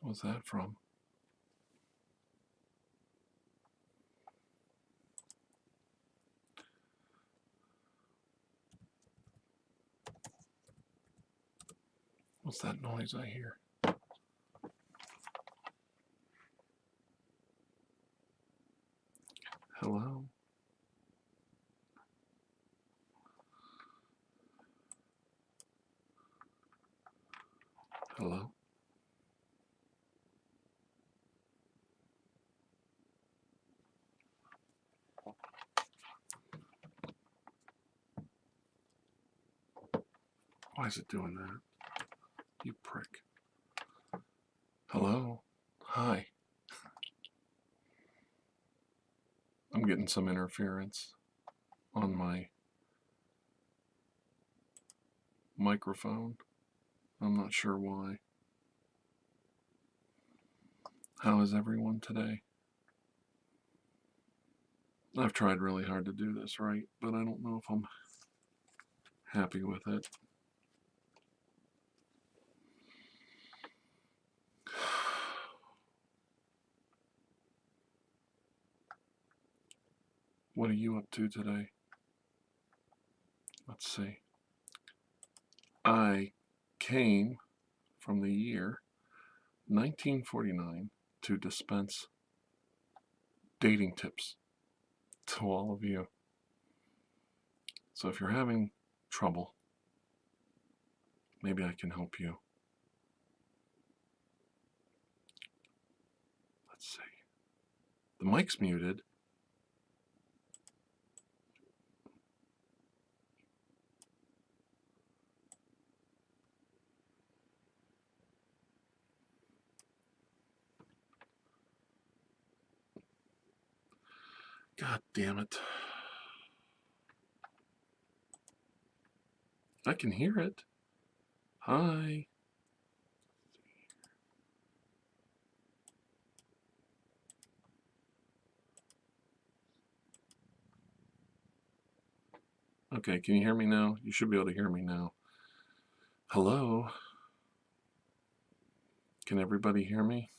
What's that from? What's that noise I hear? Hello? Hello? Why is it doing that? You prick. Hello? Hi. I'm getting some interference on my microphone. I'm not sure why. How is everyone today? I've tried really hard to do this right, but I don't know if I'm happy with it. What are you up to today? Let's see. I came from the year 1949 to dispense dating tips to all of you. So if you're having trouble, maybe I can help you. Let's see. The mic's muted. God damn it. I can hear it. Hi. Okay, can you hear me now? You should be able to hear me now. Hello? Can everybody hear me?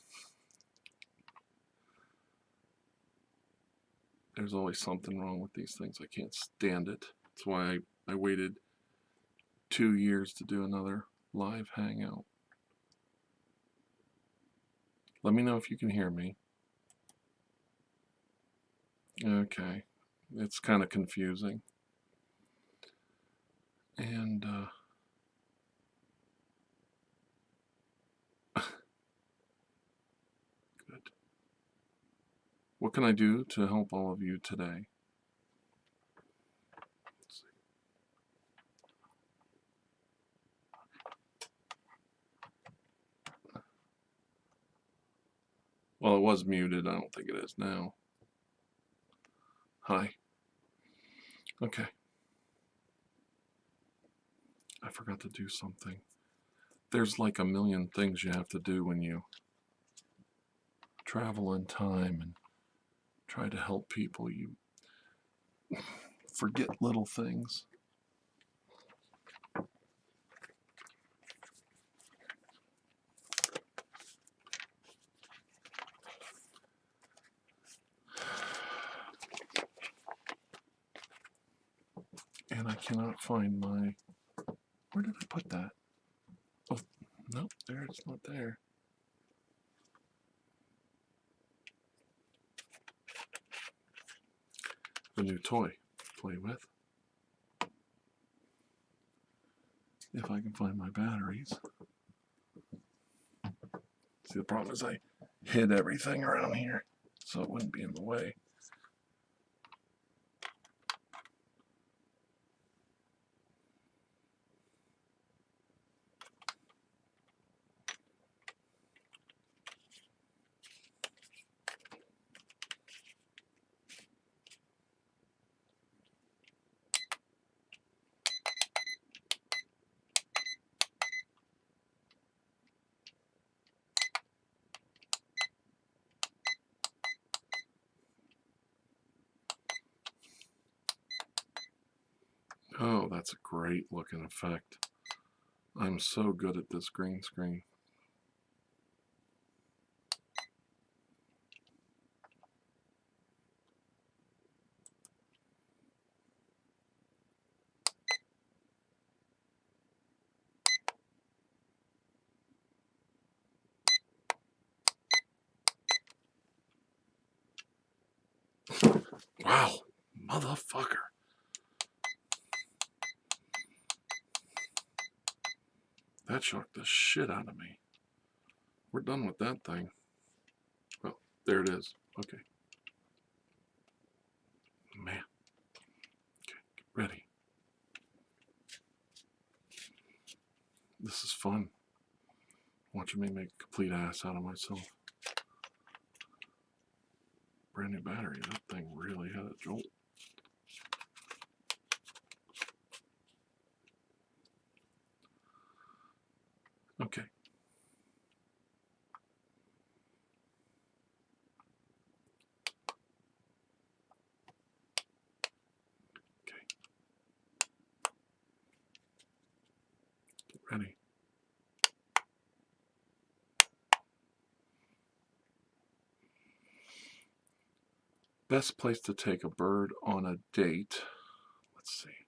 There's always something wrong with these things. I can't stand it. That's why I waited 2 years to do another live hangout. Let me know if you can hear me. Okay. It's kind of confusing. And, good. What can I do to help all of you today? Let's see. Well, it was muted. I don't think it is now. Hi. Okay. I forgot to do something. There's like a million things you have to do when you travel in time and try to help people. You forget little things. And I cannot find my... Where did I put that? Oh, no, there, it's not there. The new toy to play with. If I can find my batteries. See, the problem is I hid everything around here so it wouldn't be in the way. Oh, that's a great looking effect. I'm so good at this green screen. Wow, motherfucker. That shocked the shit out of me. We're done with that thing. Well, there it is. Okay. Man. Okay, get ready. This is fun. Watching me make a complete ass out of myself. Brand new battery. That thing really had a jolt. Okay. Okay. Get ready. Best place to take a bird on a date. Let's see.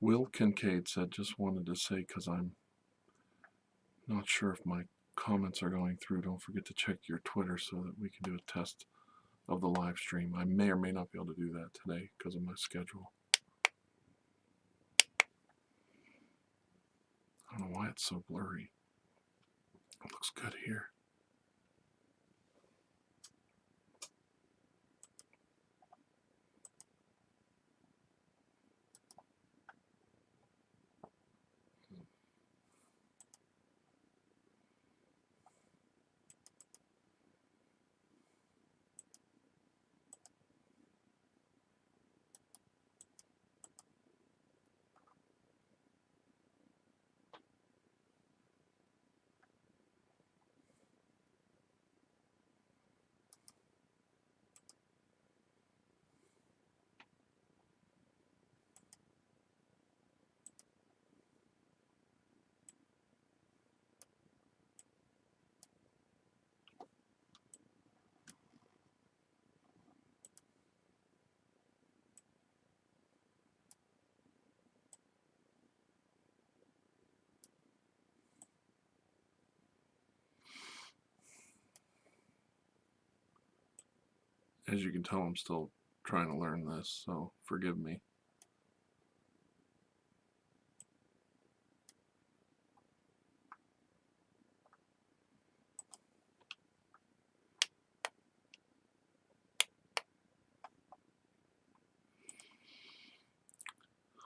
Will Kincaid said, just wanted to say, because I'm not sure if my comments are going through, don't forget to check your Twitter so that we can do a test of the live stream. I may or may not be able to do that today because of my schedule. I don't know why it's so blurry. It looks good here. As you can tell, I'm still trying to learn this, so forgive me.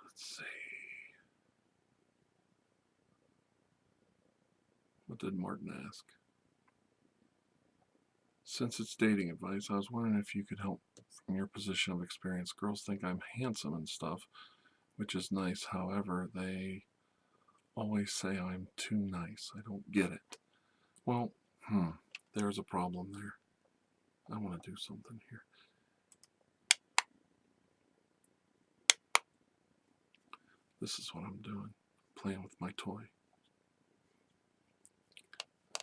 Let's see. What did Martin ask? Since it's dating advice, I was wondering if you could help from your position of experience. Girls think I'm handsome and stuff, which is nice. However, they always say I'm too nice. I don't get it. Well, there's a problem there. I want to do something here. This is what I'm doing. Playing with my toy.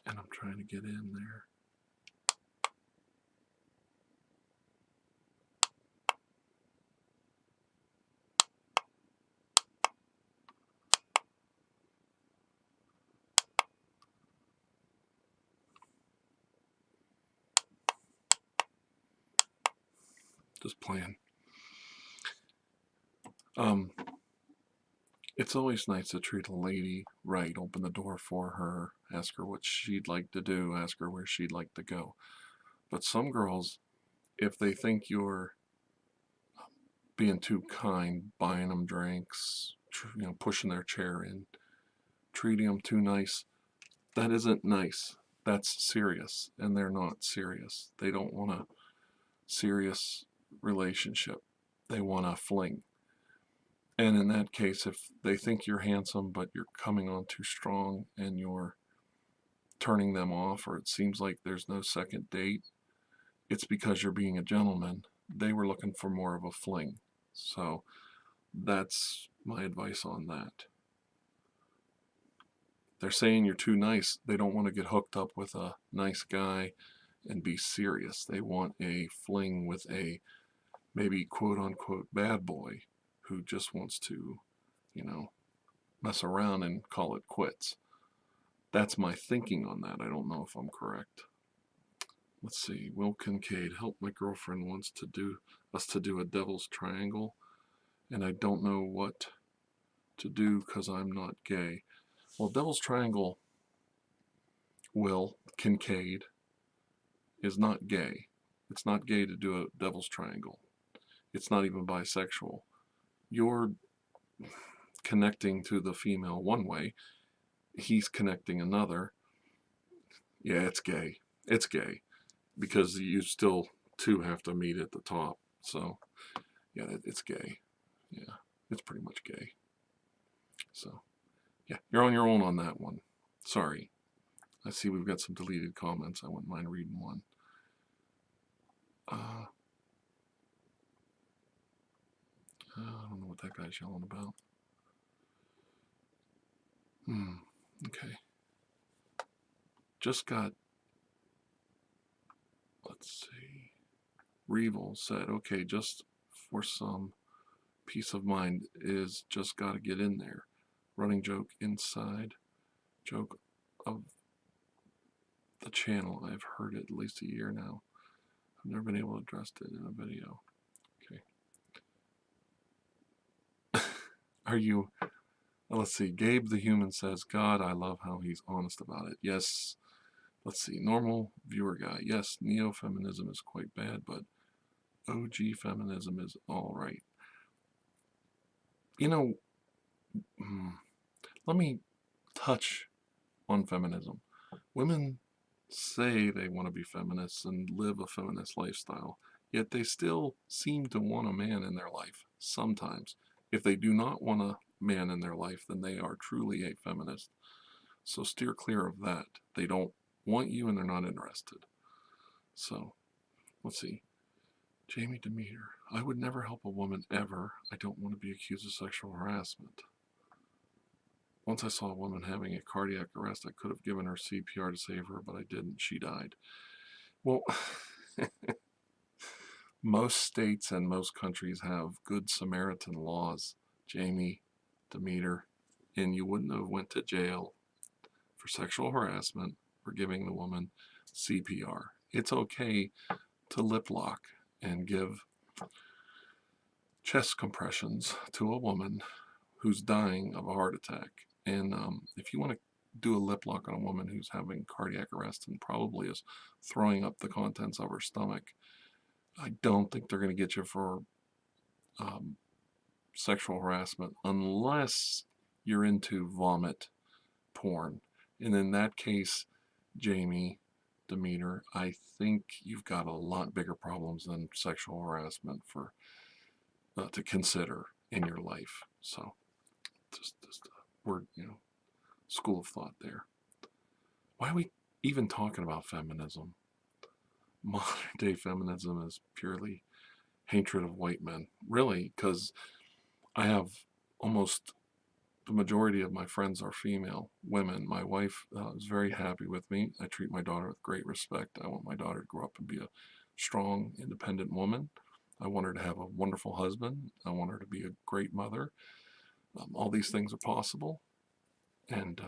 And I'm trying to get in there. Just playing. It's always nice to treat a lady right, open the door for her, ask her what she'd like to do, ask her where she'd like to go. But some girls, if they think you're being too kind, buying them drinks, pushing their chair in, treating them too nice, that isn't nice. That's serious, and they're not serious. They don't want a serious relationship. They want a fling. And in that case, if they think you're handsome, but you're coming on too strong and you're turning them off, or it seems like there's no second date, it's because you're being a gentleman. They were looking for more of a fling. So that's my advice on that. They're saying you're too nice. They don't want to get hooked up with a nice guy and be serious. They want a fling with a maybe quote unquote bad boy who just wants to, mess around and call it quits. That's my thinking on that. I don't know if I'm correct. Let's see. Will Kincaid, help my girlfriend wants us to do a devil's triangle, and I don't know what to do because I'm not gay. Well, devil's triangle, Will Kincaid, is not gay. It's not gay to do a devil's triangle. It's not even bisexual. You're connecting to the female one way, he's connecting another. Yeah, it's gay. It's gay because you still two have to meet at the top. So, yeah, it's gay. Yeah, it's pretty much gay. So, yeah, you're on your own on that one. Sorry. I see we've got some deleted comments. I wouldn't mind reading one. I don't know what that guy's yelling about. Okay. Just got, let's see. Revel said, okay, just for some peace of mind is just got to get in there. Running joke inside joke of the channel. I've heard it at least a year now. I've never been able to address it in a video. Okay. Are you, let's see, Gabe the Human says, God, I love how he's honest about it. Yes. Let's see, normal viewer guy. Yes, neo-feminism is quite bad, but OG feminism is all right. You know, let me touch on feminism. Women say they want to be feminists and live a feminist lifestyle, yet they still seem to want a man in their life sometimes. If they do not want a man in their life, then they are truly a feminist. So steer clear of that. They don't want you and they're not interested. So, let's see. Jamie Demeter, I would never help a woman ever. I don't want to be accused of sexual harassment. Once I saw a woman having a cardiac arrest. I could have given her CPR to save her, but I didn't. She died. Well, most states and most countries have good Samaritan laws, Jamie Demeter, and you wouldn't have went to jail for sexual harassment for giving the woman CPR. It's okay to lip lock and give chest compressions to a woman who's dying of a heart attack. And if you want to do a lip lock on a woman who's having cardiac arrest and probably is throwing up the contents of her stomach, I don't think they're going to get you for sexual harassment unless you're into vomit porn. And in that case, Jamie Demeter, I think you've got a lot bigger problems than sexual harassment for to consider in your life. So just a word, school of thought there. Why are we even talking about feminism? Modern day feminism is purely hatred of white men. Really, because I have almost the majority of my friends are female women. My wife is very happy with me. I treat my daughter with great respect. I want my daughter to grow up and be a strong, independent woman. I want her to have a wonderful husband. I want her to be a great mother. All these things are possible. And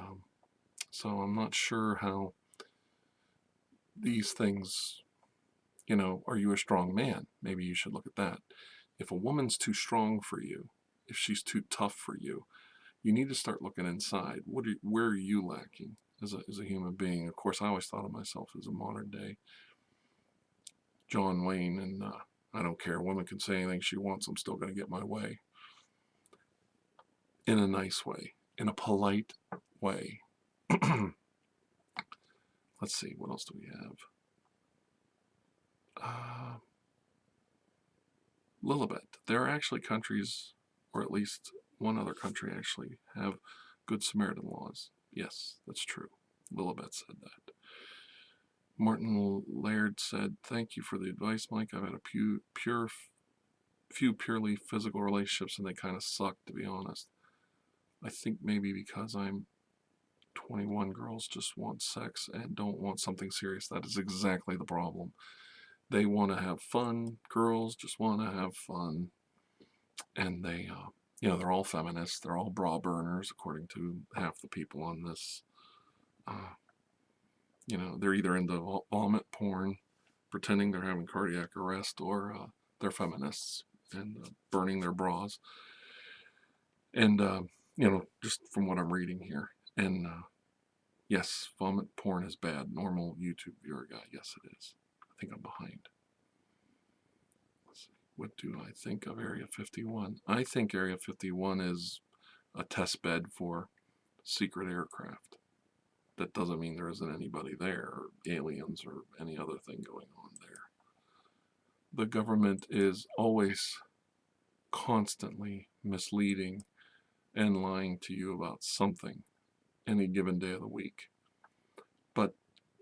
so I'm not sure how these things, are you a strong man? Maybe you should look at that. If a woman's too strong for you, if she's too tough for you, you need to start looking inside. Where are you lacking as a human being? Of course, I always thought of myself as a modern day John Wayne, and I don't care. A woman can say anything she wants. I'm still going to get my way. In a nice way, in a polite way. Let's see, what else do we have? Lilibet. There are actually countries, or at least one other country actually, have good Samaritan laws. Yes, that's true. Lilibet said that. Martin Laird said, thank you for the advice, Mike. I've had a few purely physical relationships and they kind of suck, to be honest. I think maybe because I'm 21, girls just want sex and don't want something serious. That is exactly the problem. They want to have fun. Girls just want to have fun. And they, they're all feminists. They're all bra burners, according to half the people on this. They're either into vomit porn pretending they're having cardiac arrest, or they're feminists and burning their bras. And, just from what I'm reading here. And yes, vomit porn is bad. Normal YouTube viewer guy, yes it is. I think I'm behind. Let's see. What do I think of Area 51? I think Area 51 is a test bed for secret aircraft. That doesn't mean there isn't anybody there, or aliens, or any other thing going on there. The government is always constantly misleading and lying to you about something any given day of the week. But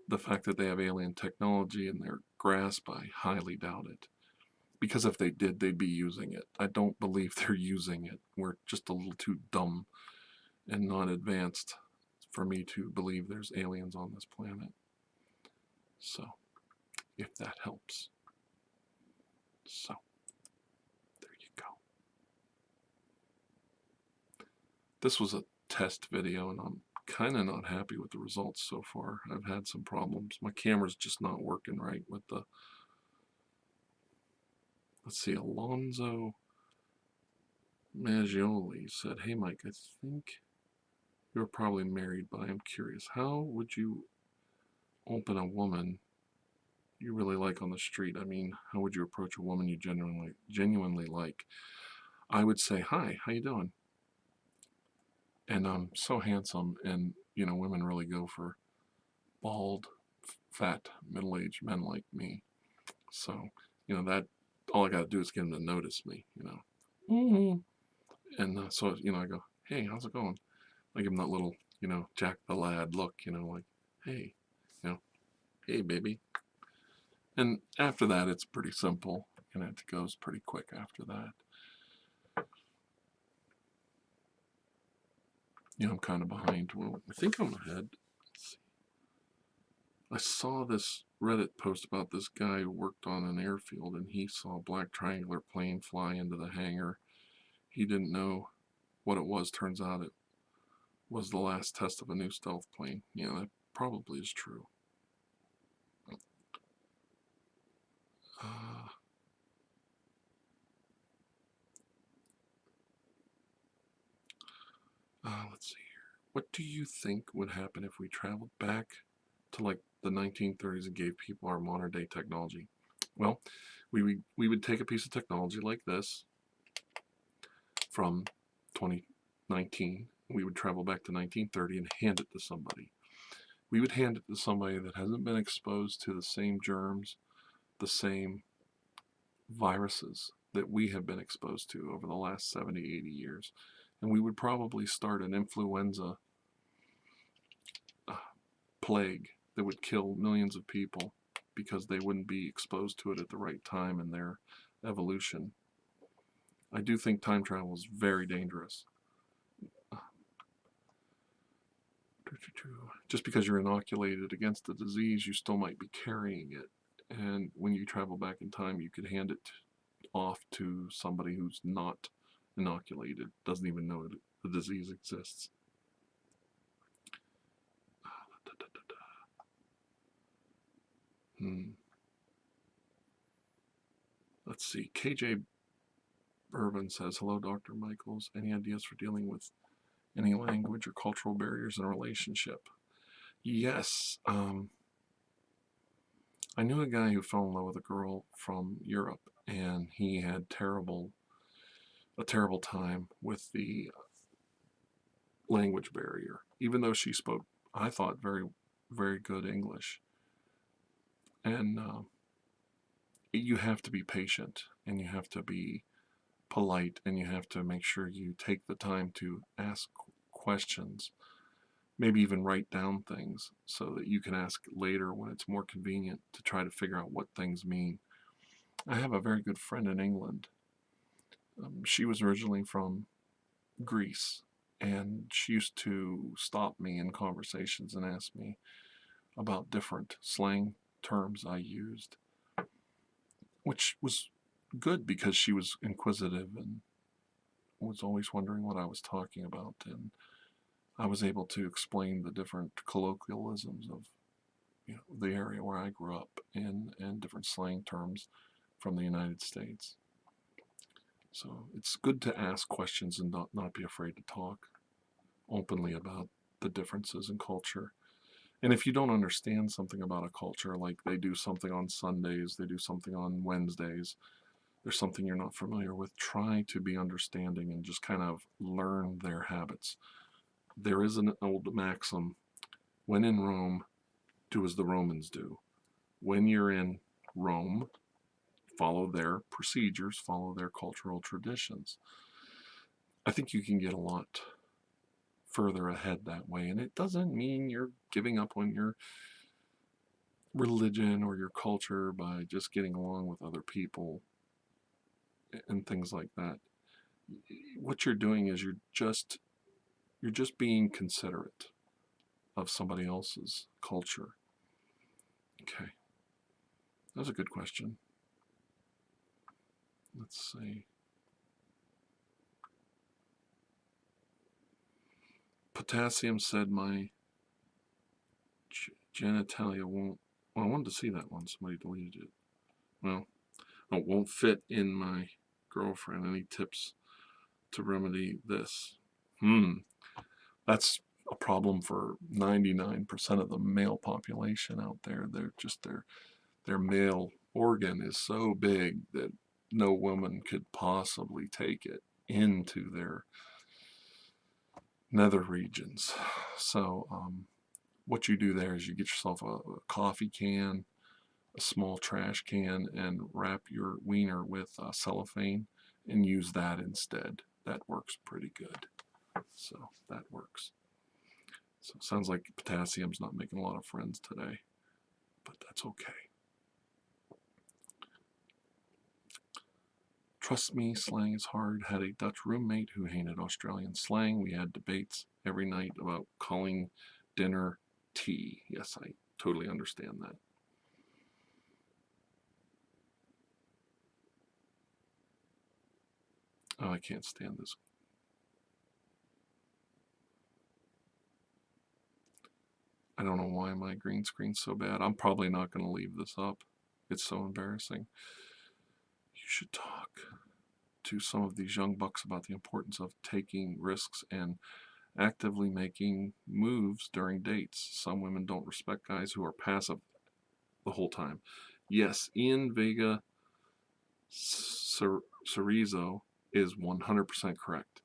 the fact that they have alien technology in their grasp, I highly doubt it. Because if they did, they'd be using it. I don't believe they're using it. We're just a little too dumb and not advanced for me to believe there's aliens on this planet. So, if that helps. So, there you go. This was a test video, and I'm kind of not happy with the results so far. I've had some problems. My camera's just not working right with the... Let's see, Alonzo Maggioli said, "Hey Mike, I think you're probably married, but I'm curious. How would you open a woman you really like on the street? I mean, how would you approach a woman you genuinely like?" I would say, "Hi, how you doing? And I'm so handsome," and women really go for bald, fat, middle-aged men like me. So, that all I got to do is get them to notice me, Mm-hmm. And so, I go, "Hey, how's it going?" I give them that little, Jack the Lad look, like, "Hey, hey, baby." And after that, it's pretty simple, it goes pretty quick after that. I'm kind of behind. Well, I think I'm ahead. Let's see. I saw this Reddit post about this guy who worked on an airfield, and he saw a black triangular plane fly into the hangar. He didn't know what it was. Turns out it was the last test of a new stealth plane. Yeah, that probably is true. Let's see here. What do you think would happen if we traveled back to like the 1930s and gave people our modern day technology? Well, we would take a piece of technology like this from 2019. We would travel back to 1930 and hand it to somebody. We would hand it to somebody that hasn't been exposed to the same germs, the same viruses that we have been exposed to over the last 70, 80 years. And we would probably start an influenza plague that would kill millions of people because they wouldn't be exposed to it at the right time in their evolution. I do think time travel is very dangerous. Just because you're inoculated against the disease, you still might be carrying it. And when you travel back in time, you could hand it off to somebody who's not inoculated, doesn't even know the disease exists. Let's see. KJ Irvin says, "Hello, Dr. Michaels. Any ideas for dealing with any language or cultural barriers in a relationship?" Yes. I knew a guy who fell in love with a girl from Europe, and he had a terrible time with the language barrier, even though she spoke, I thought, very, very good English. And you have to be patient, and you have to be polite, and you have to make sure you take the time to ask questions, maybe even write down things so that you can ask later when it's more convenient to try to figure out what things mean. I have a very good friend in England. She was originally from Greece, and she used to stop me in conversations and ask me about different slang terms I used, which was good because she was inquisitive and was always wondering what I was talking about, and I was able to explain the different colloquialisms of the area where I grew up in, and different slang terms from the United States. So it's good to ask questions and not be afraid to talk openly about the differences in culture. And if you don't understand something about a culture, like they do something on Sundays, they do something on Wednesdays, there's something you're not familiar with, try to be understanding and just kind of learn their habits. There is an old maxim: when in Rome, do as the Romans do. When you're in Rome, follow their procedures, follow their cultural traditions. I think you can get a lot further ahead that way. And it doesn't mean you're giving up on your religion or your culture by just getting along with other people and things like that. What you're doing is you're just being considerate of somebody else's culture. Okay. That was a good question. Let's see. Potassium said my genitalia won't. Well, I wanted to see that one. Somebody deleted it. Well, it won't fit in my girlfriend. Any tips to remedy this? That's a problem for 99% of the male population out there. They're just their male organ is so big that no woman could possibly take it into their nether regions. So what you do there is you get yourself a coffee can, a small trash can, and wrap your wiener with cellophane and use that instead. That works pretty good. So that works. So it sounds like Potassium's not making a lot of friends today, but that's okay. Trust me, slang is hard. Had a Dutch roommate who hated Australian slang. We had debates every night about calling dinner tea. Yes, I totally understand that. Oh, I can't stand this. I don't know why my green screen's so bad. I'm probably not going to leave this up. It's so embarrassing. You should talk to some of these young bucks about the importance of taking risks and actively making moves during dates. Some women don't respect guys who are passive the whole time. Yes, Ian Vega Cerezo is 100% correct.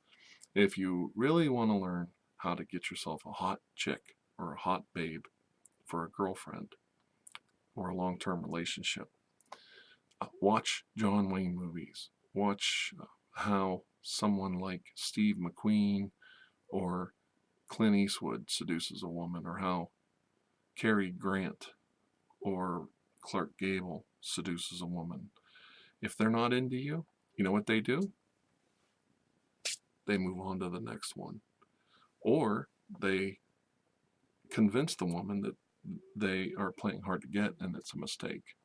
If you really want to learn how to get yourself a hot chick or a hot babe for a girlfriend or a long-term relationship, watch John Wayne movies. Watch how someone like Steve McQueen or Clint Eastwood seduces a woman, or how Cary Grant or Clark Gable seduces a woman. If they're not into you, you know what they do? They move on to the next one. Or they convince the woman that they are playing hard to get and it's a mistake.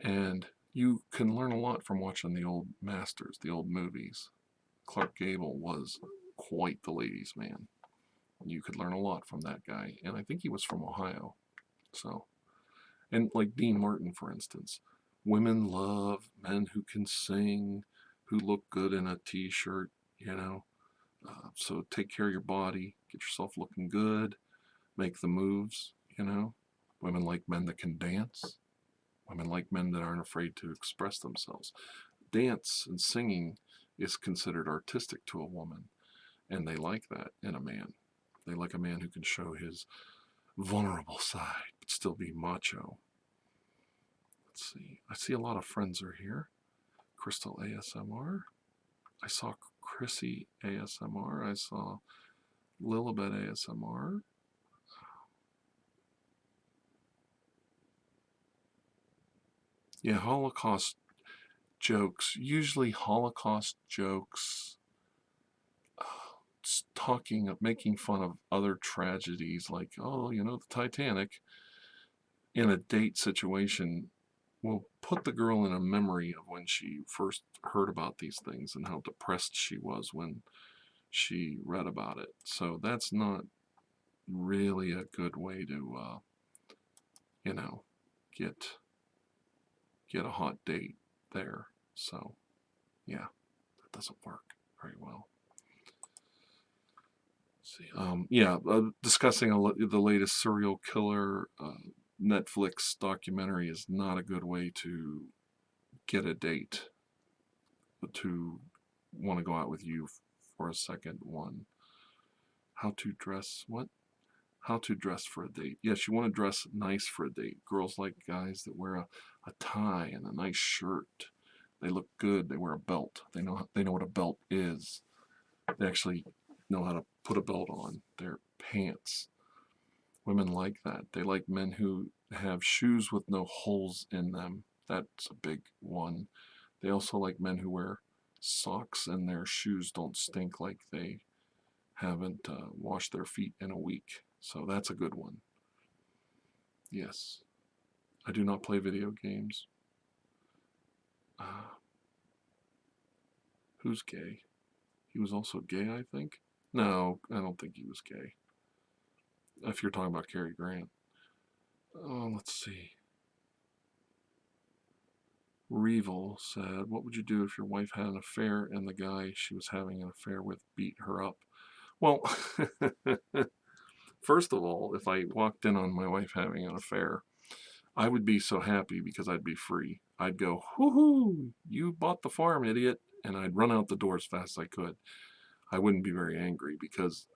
And you can learn a lot from watching the old masters, the old movies. Clark Gable was quite the ladies' man. You could learn a lot from that guy. And I think he was from Ohio. So, and like Dean Martin, for instance. Women love men who can sing, who look good in a t-shirt, you know. So take care of your body, get yourself looking good, make the moves, you know. Women like men that can dance. Women like men that aren't afraid to express themselves. Dance and singing is considered artistic to a woman, and they like that in a man. They like a man who can show his vulnerable side, but still be macho. Let's see. I see a lot of friends are here. Crystal ASMR. I saw Chrissy ASMR. I saw Lilibet ASMR. Yeah, Holocaust jokes. Usually Holocaust jokes, making fun of other tragedies like, oh, the Titanic, in a date situation will put the girl in a memory of when she first heard about these things and how depressed she was when she read about it. So that's not really a good way to, you know, get a hot date there. So, yeah, that doesn't work very well. Let's see, yeah, discussing the latest serial killer Netflix documentary is not a good way to get a date to want to go out with you for a second one. How to dress, what? How to dress for a date. Yes, you want to dress nice for a date. Girls like guys that wear a tie and a nice shirt. They look good. They wear a belt. They know what a belt is. They actually know how to put a belt on their pants. Women like that. They like men who have shoes with no holes in them. That's a big one. They also like men who wear socks and their shoes don't stink like they haven't washed their feet in a week. So that's a good one. Yes. I do not play video games. Who's gay? He was also gay, I think. No, I don't think he was gay. If you're talking about Cary Grant. Oh, let's see. Revel said, what would you do if your wife had an affair and the guy she was having an affair with beat her up? Well, first of all, if I walked in on my wife having an affair, I would be so happy because I'd be free. I'd go, whoo-hoo, you bought the farm, idiot. And I'd run out the door as fast as I could. I wouldn't be very angry because,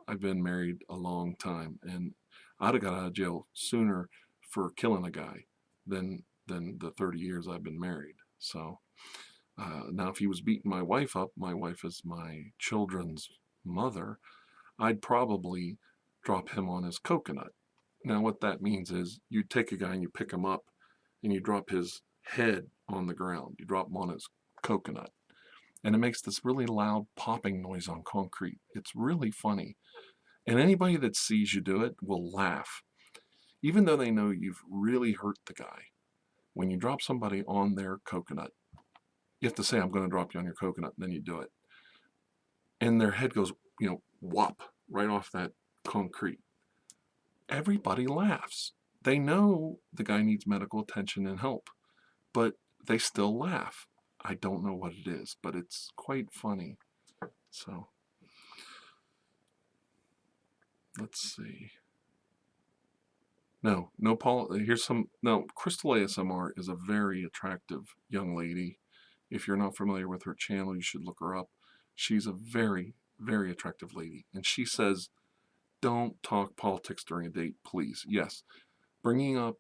I've been married a long time and I'd have got out of jail sooner for killing a guy than the 30 years I've been married. So now if he was beating my wife up, my wife is my children's mother, I'd probably drop him on his coconut. Now what that means is you take a guy and you pick him up and you drop his head on the ground. You drop him on his coconut. And it makes this really loud popping noise on concrete. It's really funny. And anybody that sees you do it will laugh, even though they know you've really hurt the guy. When you drop somebody on their coconut, you have to say, I'm going to drop you on your coconut, and then you do it. And their head goes, whop, right off that concrete. Everybody laughs. They know the guy needs medical attention and help, but they still laugh. I don't know what it is, but it's quite funny. So, let's see. No, Paul, Crystal ASMR is a very attractive young lady. If you're not familiar with her channel, you should look her up. She's a very, very attractive lady. And she says, don't talk politics during a date, please. Yes, bringing up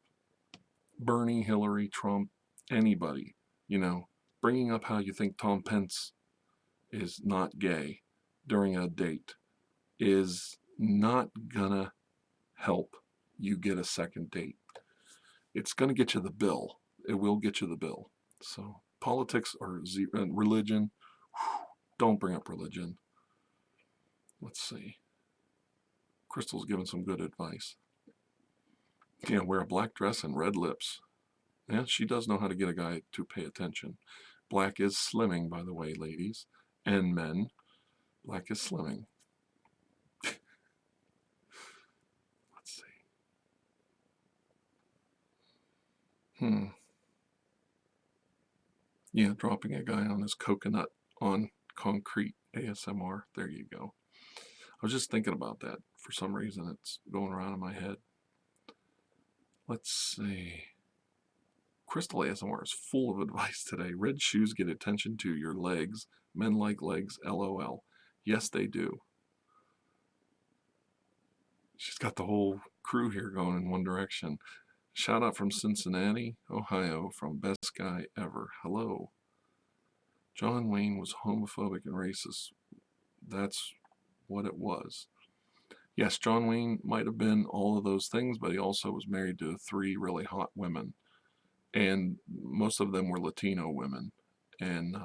Bernie, Hillary, Trump, anybody, bringing up how you think Tom Pence is not gay during a date is not gonna help you get a second date. It's gonna get you the bill. It will get you the bill. So politics or religion, don't bring up religion. Let's see. Crystal's given some good advice. Yeah, wear a black dress and red lips. Yeah, she does know how to get a guy to pay attention. Black is slimming, by the way, ladies and men. Black is slimming. Let's see. Yeah, dropping a guy on his coconut on concrete ASMR. There you go. I was just thinking about that. For some reason, it's going around in my head. Let's see. Crystal ASMR is full of advice today. Red shoes get attention to your legs. Men like legs, LOL. Yes, they do. She's got the whole crew here going in one direction. Shout out from Cincinnati, Ohio, from Best Guy Ever. Hello. John Wayne was homophobic and racist. That's what it was. Yes, John Wayne might have been all of those things, but he also was married to 3 really hot women. And most of them were Latino women. And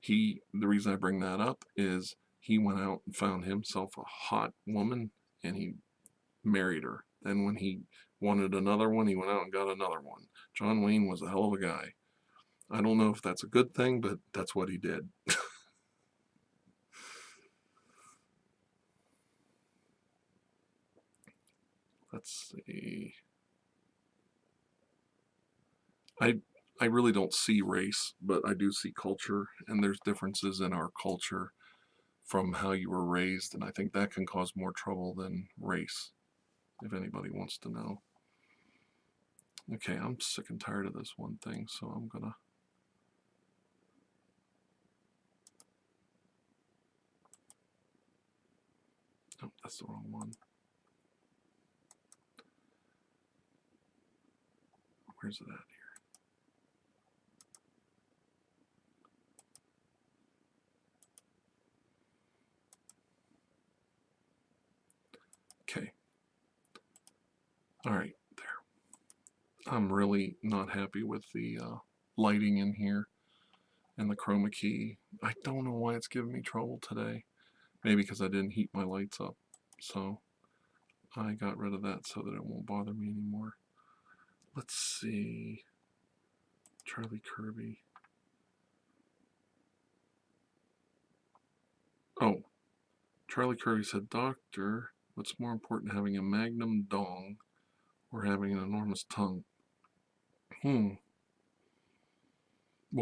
the reason I bring that up is he went out and found himself a hot woman and he married her. Then when he wanted another one, he went out and got another one. John Wayne was a hell of a guy. I don't know if that's a good thing, but that's what he did. Let's see. I really don't see race, but I do see culture, and there's differences in our culture from how you were raised, and I think that can cause more trouble than race, if anybody wants to know. Okay, I'm sick and tired of this one thing, so I'm gonna... Oh, that's the wrong one. Where's it at here? Okay. All right, there. I'm really not happy with the lighting in here and the chroma key. I don't know why it's giving me trouble today. Maybe because I didn't heat my lights up. So I got rid of that so that it won't bother me anymore. Let's see. Charlie Kirby. Oh, Charlie Kirby said, Doctor, what's more important, having a magnum dong or having an enormous tongue? Well,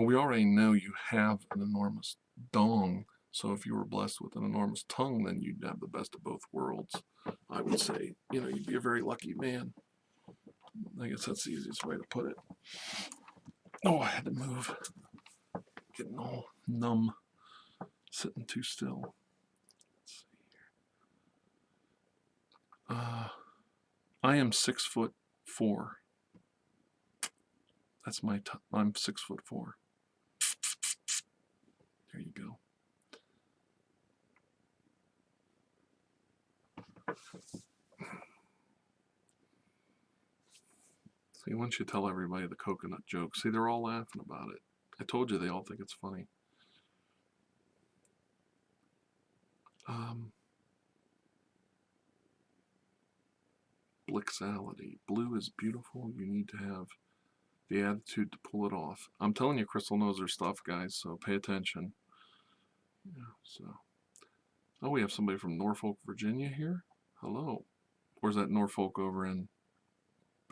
we already know you have an enormous dong, so if you were blessed with an enormous tongue, then you'd have the best of both worlds. I would say, you'd be a very lucky man. I guess that's the easiest way to put it. Oh, I had to move. Getting all numb, sitting too still. Let's see here. I am 6'4". That's my. I'm 6'4". There you go. See, once you tell everybody the coconut joke, see, they're all laughing about it. I told you they all think it's funny. Blixality. Blue is beautiful. You need to have the attitude to pull it off. I'm telling you, Crystal knows her stuff, guys, so pay attention. Yeah, so. Oh, we have somebody from Norfolk, Virginia here. Hello. Or is that Norfolk over in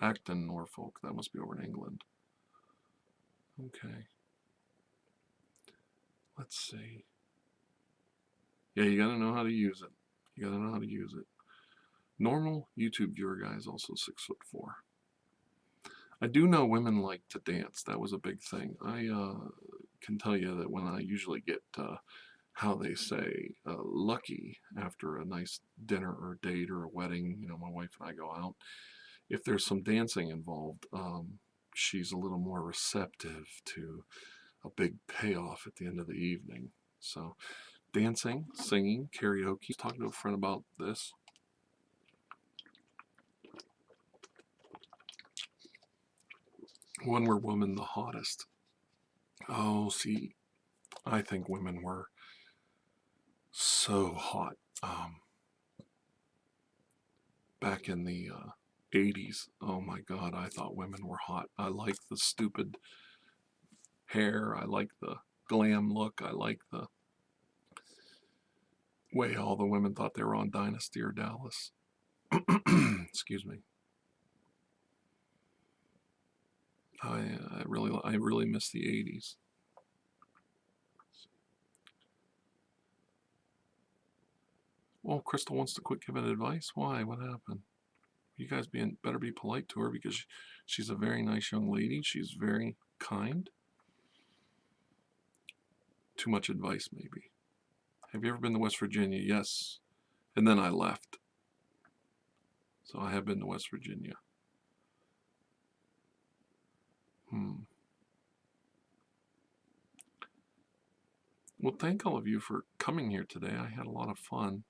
Acton, Norfolk? That must be over in England. Okay. Let's see. Yeah, you gotta know how to use it. You gotta know how to use it. Normal YouTube viewer guy is also 6'4". I do know women like to dance. That was a big thing. I can tell you that when I usually get, how they say, lucky after a nice dinner or date or a wedding, my wife and I go out, if there's some dancing involved, she's a little more receptive to a big payoff at the end of the evening. So dancing, singing, karaoke. Talking to a friend about this. When were women the hottest? Oh, see, I think women were so hot back in the 80s. Oh my God, I thought women were hot. I like the stupid hair. I like the glam look. I like the way all the women thought they were on Dynasty or Dallas. Excuse me. I really miss the 80s. Well, Crystal wants to quit giving advice. Why? What happened? You guys better be polite to her because she's a very nice young lady. She's very kind. Too much advice, maybe. Have you ever been to West Virginia? Yes. And then I left. So I have been to West Virginia. Well, thank all of you for coming here today. I had a lot of fun.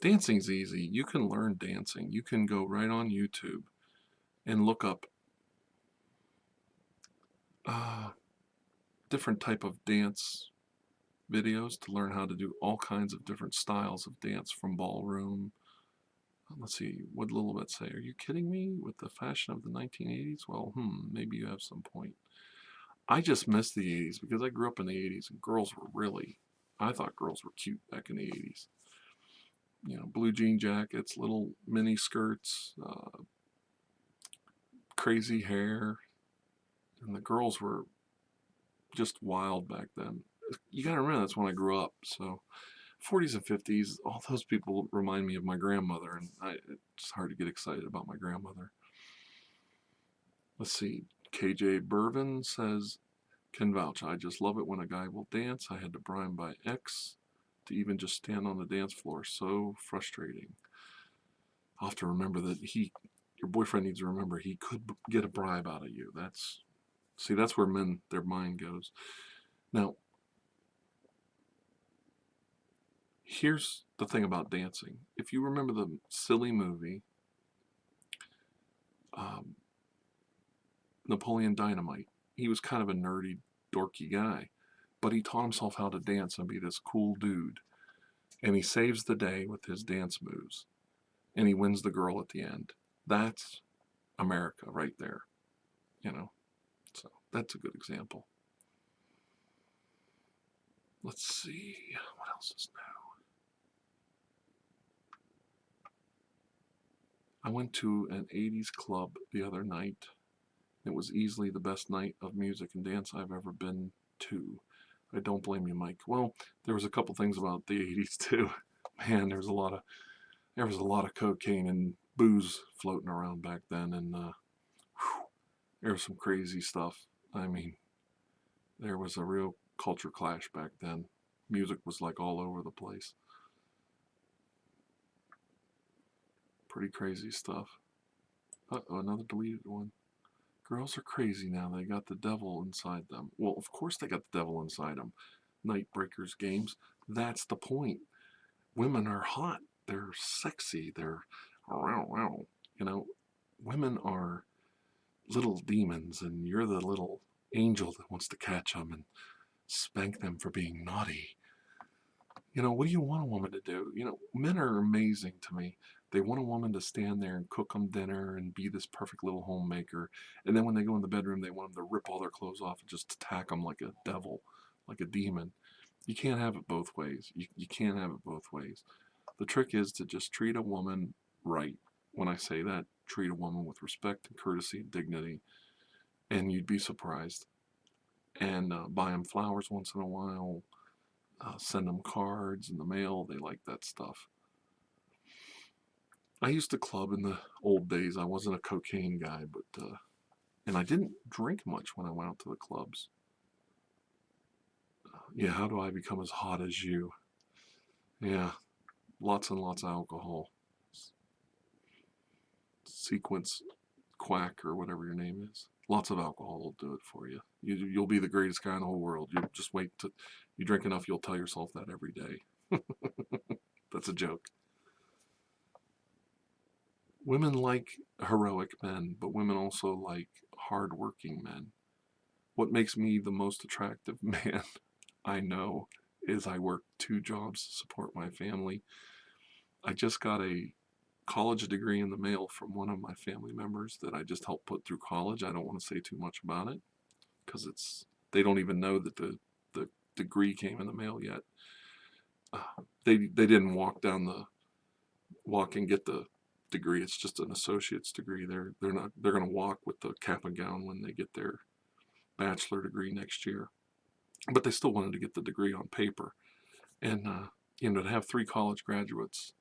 Dancing's easy. You can learn dancing. You can go right on YouTube and look up different type of dance videos to learn how to do all kinds of different styles of dance from ballroom. Let's see, what Lilibet say? Are you kidding me? With the fashion of the 1980s? Well, maybe you have some point. I just miss the 80s because I grew up in the 80s and girls were really, I thought girls were cute back in the 80s. blue jean jackets, little mini skirts, crazy hair, and the girls were just wild back then. You gotta remember that's when I grew up, so 40s and 50s, all those people remind me of my grandmother, and it's hard to get excited about my grandmother. Let's see. KJ Burvin says, can vouch. I just love it when a guy will dance. I had to bribe my ex to even just stand on the dance floor. So frustrating. I'll have to remember that your boyfriend needs to remember he could get a bribe out of you. That's where men, their mind goes. Now, here's the thing about dancing. If you remember the silly movie, um, Napoleon Dynamite, he was kind of a nerdy, dorky guy, but he taught himself how to dance and be this cool dude. And he saves the day with his dance moves. And he wins the girl at the end. That's America right there, So that's a good example. Let's see, what else is new? I went to an 80s club the other night. It was easily the best night of music and dance I've ever been to. I don't blame you, Mike. Well, there was a couple things about the 80s too. Man, there was a lot of cocaine and booze floating around back then, and there was some crazy stuff. I mean, there was a real culture clash back then. Music was like all over the place. Pretty crazy stuff. Uh-oh, another deleted one. Girls are crazy now. They got the devil inside them. Well, of course they got the devil inside them. Night Breakers games. That's the point. Women are hot. They're sexy. They're, women are little demons, and you're the little angel that wants to catch them and spank them for being naughty. What do you want a woman to do? Men are amazing to me. They want a woman to stand there and cook them dinner and be this perfect little homemaker. And then when they go in the bedroom, they want them to rip all their clothes off and just attack them like a devil, like a demon. You can't have it both ways. You can't have it both ways. The trick is to just treat a woman right. When I say that, treat a woman with respect and courtesy and dignity. And you'd be surprised. And buy them flowers once in a while. Send them cards in the mail. They like that stuff. I used to club in the old days. I wasn't a cocaine guy, but and I didn't drink much when I went out to the clubs. Yeah, how do I become as hot as you? Yeah, lots and lots of alcohol. Sequence Quack or whatever your name is. Lots of alcohol will do it for you. You'll be the greatest guy in the whole world. You just wait till you drink enough, you'll tell yourself that every day. That's a joke. Women like heroic men, but women also like hardworking men. What makes me the most attractive man I know is I work 2 jobs to support my family. I just got a college degree in the mail from one of my family members that I just helped put through college. I don't want to say too much about it because they don't even know that the degree came in the mail yet. They didn't walk and get the degree. It's just an associate's degree. They're going to walk with the cap and gown when they get their bachelor degree next year. But they still wanted to get the degree on paper, and to have 3 college graduates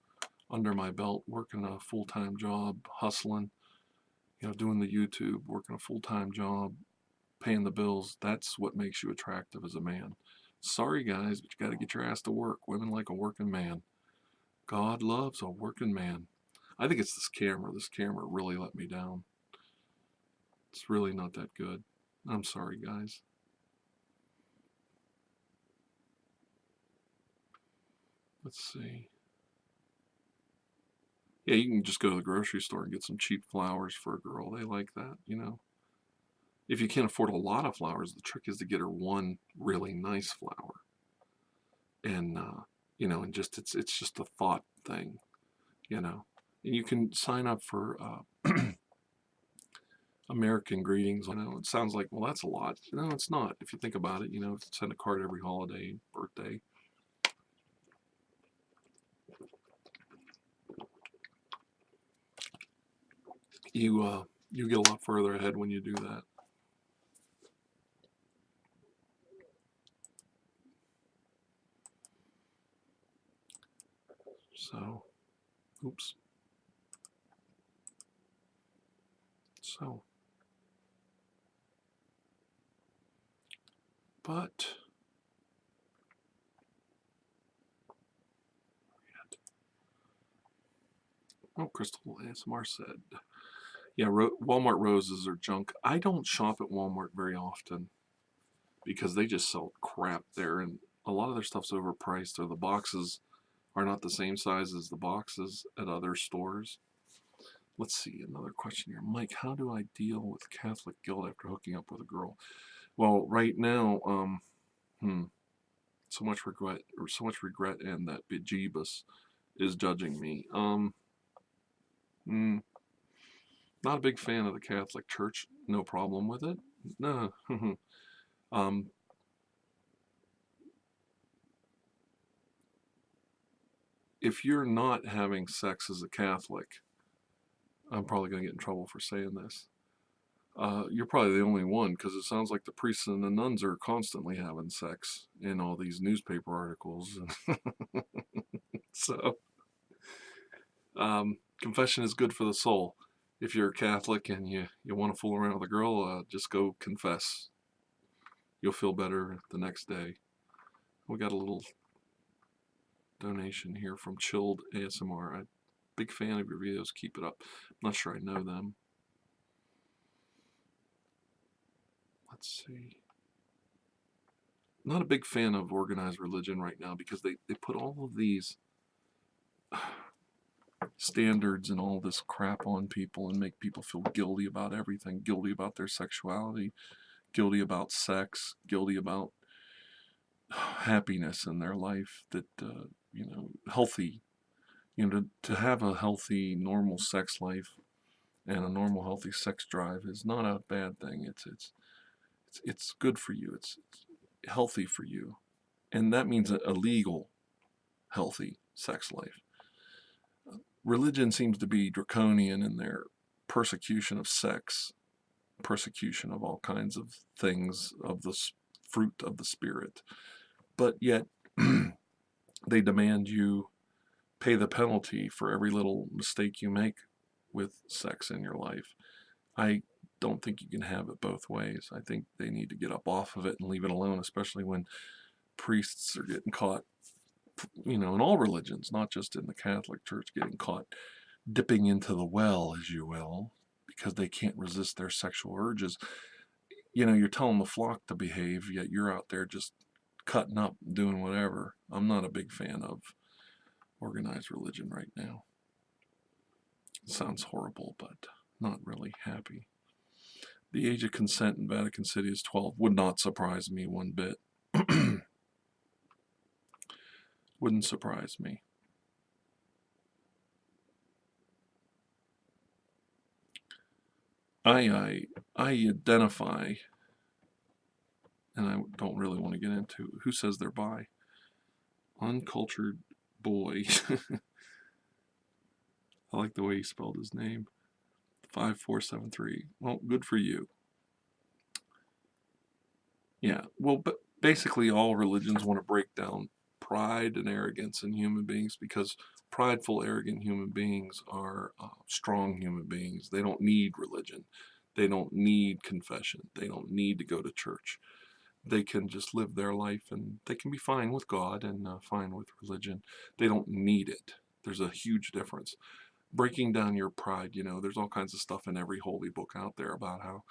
under my belt, working a full-time job, hustling, doing the YouTube, working a full-time job, paying the bills. That's what makes you attractive as a man. Sorry guys, but you got to get your ass to work. Women like a working man. God loves a working man. I think it's this camera. This camera really let me down. It's really not that good. I'm sorry, guys. Let's see. Yeah, you can just go to the grocery store and get some cheap flowers for a girl. They like that, If you can't afford a lot of flowers, the trick is to get her one really nice flower. And, and just it's just a thought thing, And you can sign up for American greetings. It sounds like, well, that's a lot. No, it's not. If you think about it, send a card every holiday, birthday. you get a lot further ahead when you do that. So, oops. So, but oh, Crystal ASMR said, yeah, Walmart roses are junk. I don't shop at Walmart very often because they just sell crap there, and a lot of their stuff's overpriced, or the boxes are not the same size as the boxes at other stores. Let's see, another question here. Mike, how do I deal with Catholic guilt after hooking up with a girl? Well, right now, so much regret, and that bejeebus is judging me. Mm, Not a big fan of the Catholic Church. No problem with it. No. um, if you're not having sex as a Catholic, I'm probably going to get in trouble for saying this. You're probably the only one, because it sounds like the priests and the nuns are constantly having sex in all these newspaper articles. So, confession is good for the soul. If you're a Catholic and you want to fool around with a girl, just go confess. You'll feel better the next day. We got a little donation here from Chilled ASMR. I'm a big fan of your videos. Keep it up. I'm not sure I know them. Let's see. Not a big fan of organized religion right now because they put all of these standards and all this crap on people and make people feel guilty about everything, guilty about their sexuality, guilty about sex, guilty about happiness in their life, that healthy, to have a healthy normal sex life and a normal healthy sex drive is not a bad thing. It's good for you. It's healthy for you, and that means a legal healthy sex life. Religion seems to be draconian in their persecution of sex, persecution of all kinds of things, of the fruit of the spirit, but yet they demand you pay the penalty for every little mistake you make with sex in your life. I don't think you can have it both ways. I think they need to get up off of it and leave it alone, especially when priests are getting caught, in all religions, not just in the Catholic Church, getting caught dipping into the well, as you will, because they can't resist their sexual urges. You're telling the flock to behave, yet you're out there just cutting up, doing whatever. I'm not a big fan of organized religion right now. It sounds horrible, but not really happy. The age of consent in Vatican City is 12. Would not surprise me one bit. Wouldn't surprise me. I identify, and I don't really want to get into who says they're bi. Uncultured boy. I like the way he spelled his name. 5473. Well, good for you. Yeah, well, but basically all religions want to break down pride and arrogance in human beings, because prideful, arrogant human beings are strong human beings. They don't need religion. They don't need confession. They don't need to go to church. They can just live their life, and they can be fine with God and fine with religion. They don't need it. There's a huge difference. Breaking down your pride, there's all kinds of stuff in every holy book out there about how,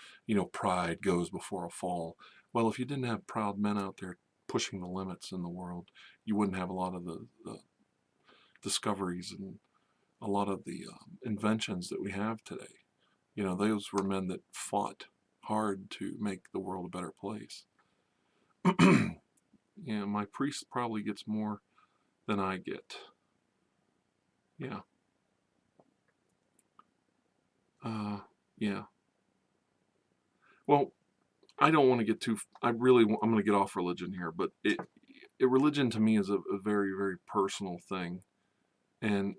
pride goes before a fall. Well, if you didn't have proud men out there pushing the limits in the world, you wouldn't have a lot of the discoveries and a lot of the inventions that we have today. Those were men that fought hard to make the world a better place. My priest probably gets more than I get. Yeah. Yeah. Well, I don't want to get too. I'm going to get off religion here, but religion to me is a very, very personal thing, and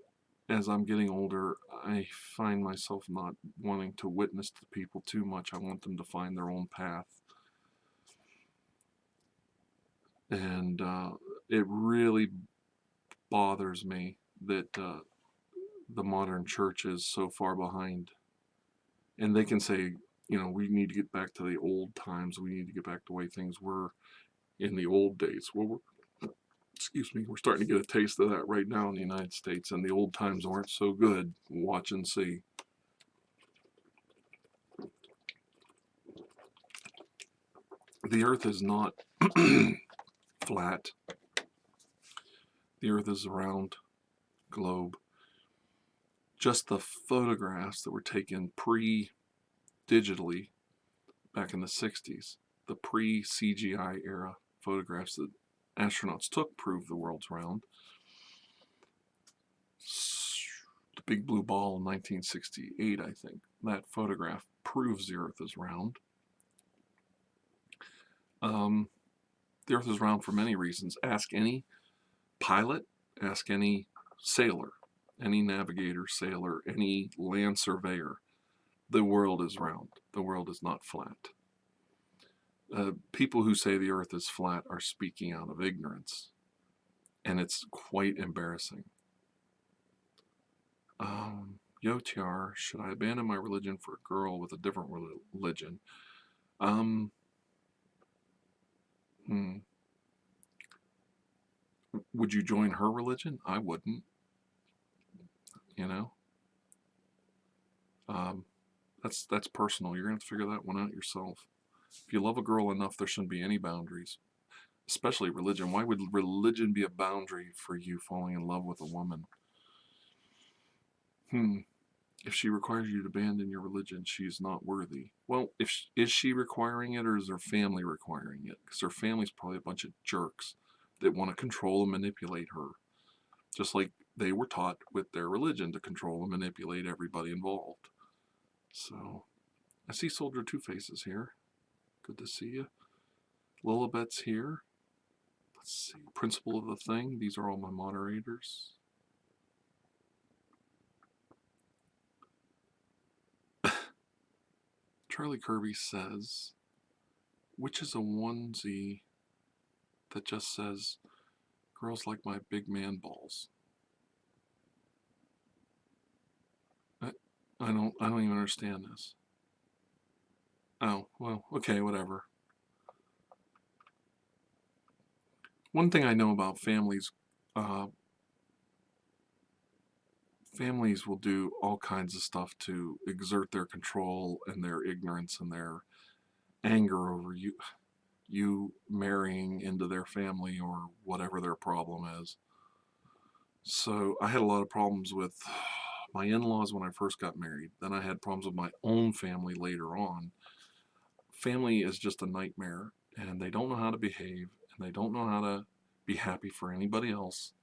as I'm getting older, I find myself not wanting to witness to people too much. I want them to find their own path. And it really bothers me that the modern church is so far behind. And they can say, we need to get back to the old times. We need to get back to the way things were in the old days. Well, we're starting to get a taste of that right now in the United States, and the old times aren't so good. Watch and see. The earth is not flat. The earth is a round globe. Just the photographs that were taken pre-digitally back in the 60s, the pre-CGI era photographs that astronauts took prove the world's round. The big blue ball in 1968, I think, that photograph proves the earth is round. The earth is round for many reasons. Ask any pilot, ask any sailor, any navigator, sailor, any land surveyor. The world is round. The world is not flat. People who say the earth is flat are speaking out of ignorance, and it's quite embarrassing. Yo, Tiar, should I abandon my religion for a girl with a different religion? Would you join her religion? I wouldn't, you know. That's personal. You're going to have to figure that one out yourself. If you love a girl enough, there shouldn't be any boundaries, especially religion. Why would religion be a boundary for you falling in love with a woman? If she requires you to abandon your religion, she is not worthy. Well, is she requiring it, or is her family requiring it? Because her family's probably a bunch of jerks that want to control and manipulate her, just like they were taught with their religion to control and manipulate everybody involved. So, I see Soldier Two Faces here. Good to see you. Lilibet's here. Let's see. Principal of the Thing. These are all my moderators. Charlie Kirby says, which is a onesie that just says, girls like my big man balls. I don't even understand this. Oh, well, okay, whatever. One thing I know about families, families will do all kinds of stuff to exert their control and their ignorance and their anger over you marrying into their family or whatever their problem is. So I had a lot of problems with my in-laws when I first got married. Then I had problems with my own family later on. Family is just a nightmare, and they don't know how to behave, and they don't know how to be happy for anybody else.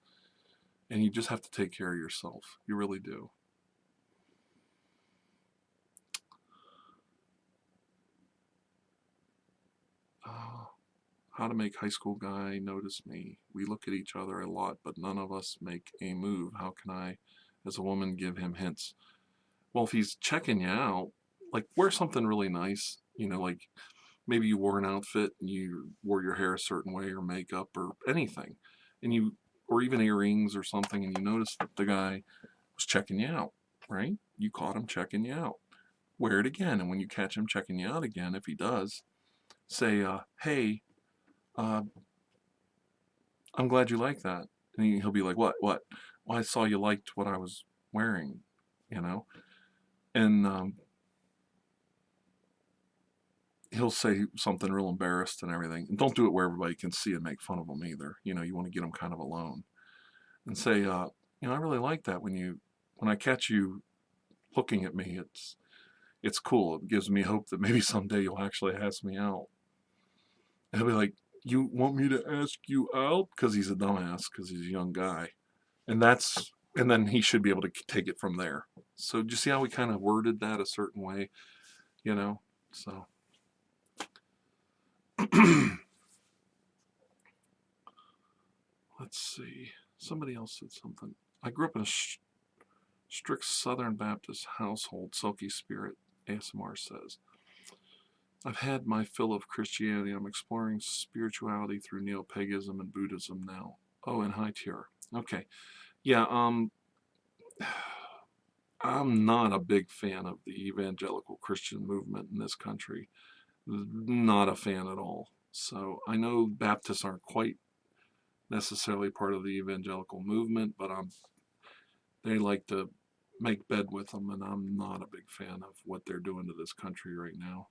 And you just have to take care of yourself. You really do. How to make high school guy notice me. We look at each other a lot, but none of us make a move. How can I, as a woman, give him hints? Well, if he's checking you out, like wear something really nice, like maybe you wore an outfit and you wore your hair a certain way or makeup or anything, or even earrings or something, and you noticed that the guy was checking you out, right? You caught him checking you out. Wear it again, and when you catch him checking you out again, if he does, say, hey, I'm glad you like that. And he'll be like, what? Well, I saw you liked what I was wearing, and he'll say something real embarrassed and everything. And don't do it where everybody can see and make fun of him either. You want to get him kind of alone and say, I really like that when I catch you looking at me. It's cool. It gives me hope that maybe someday you'll actually ask me out. And he'll be like, you want me to ask you out? Because he's a dumbass, because he's a young guy. And then he should be able to take it from there. So do you see how we kind of worded that a certain way? So let's see. Somebody else said something. I grew up in Strict Southern Baptist household, Sulky Spirit, ASMR says. I've had my fill of Christianity. I'm exploring spirituality through neo-paganism and Buddhism now. Oh, and hi, Tiara. Okay. Yeah, I'm not a big fan of the evangelical Christian movement in this country. Not a fan at all. So I know Baptists aren't quite necessarily part of the evangelical movement, but they like to make bed with them, and I'm not a big fan of what they're doing to this country right now.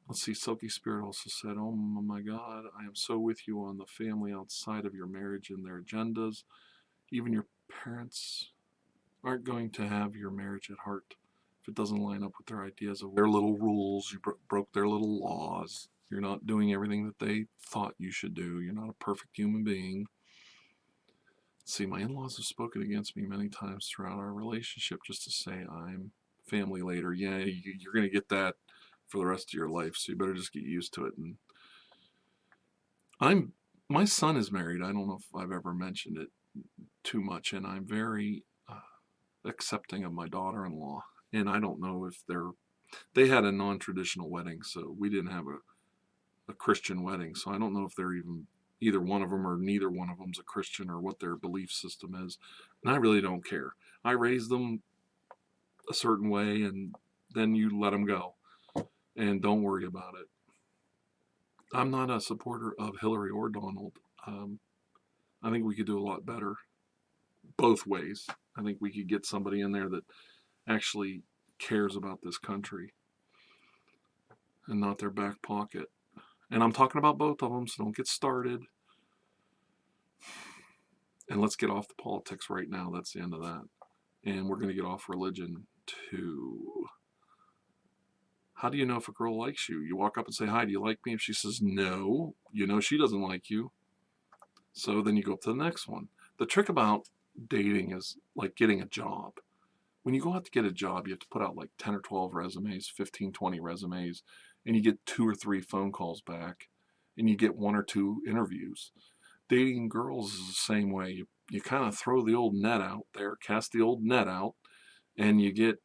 Let's see, Silky Spirit also said, oh my God, I am so with you on the family outside of your marriage and their agendas. Even your parents aren't going to have your marriage at heart if it doesn't line up with their ideas of their little rules. You broke their little laws. You're not doing everything that they thought you should do. You're not a perfect human being. See, my in-laws have spoken against me many times throughout our relationship just to say I'm family later. Yeah, you're going to get that for the rest of your life, so you better just get used to it. And my son is married. I don't know if I've ever mentioned it too much, and I'm very accepting of my daughter-in-law. And I don't know if they had a non-traditional wedding, so we didn't have a Christian wedding. So I don't know if they're even either one of them or neither one of them's a Christian or what their belief system is. And I really don't care. I raised them a certain way, and then you let them go and don't worry about it. I'm not a supporter of Hillary or Donald. I think we could do a lot better both ways. I think we could get somebody in there that actually cares about this country and not their back pocket. And I'm talking about both of them, so don't get started. And let's get off the politics right now. That's the end of that. And we're going to get off religion too. How do you know if a girl likes you? You walk up and say, hi, do you like me? If she says no, you know she doesn't like you. So then you go up to the next one. The trick about dating is like getting a job. When you go out to get a job, you have to put out like 10 or 12 resumes, 15, 20 resumes, and you get 2 or 3 phone calls back, and you get 1 or 2 interviews. Dating girls is the same way. You kind of throw the old net out there, cast the old net out, and you get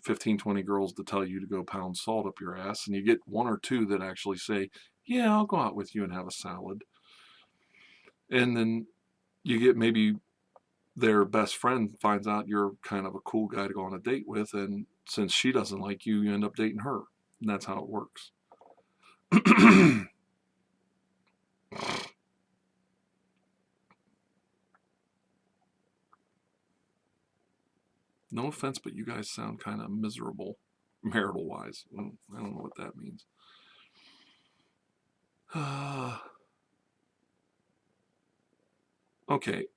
15, 20 girls to tell you to go pound salt up your ass, and you get 1 or 2 that actually say, yeah, I'll go out with you and have a salad. And then you get maybe their best friend finds out you're kind of a cool guy to go on a date with, and since she doesn't like you, you end up dating her. And that's how it works. No offense, but you guys sound kind of miserable, marital-wise. I don't know what that means. Okay,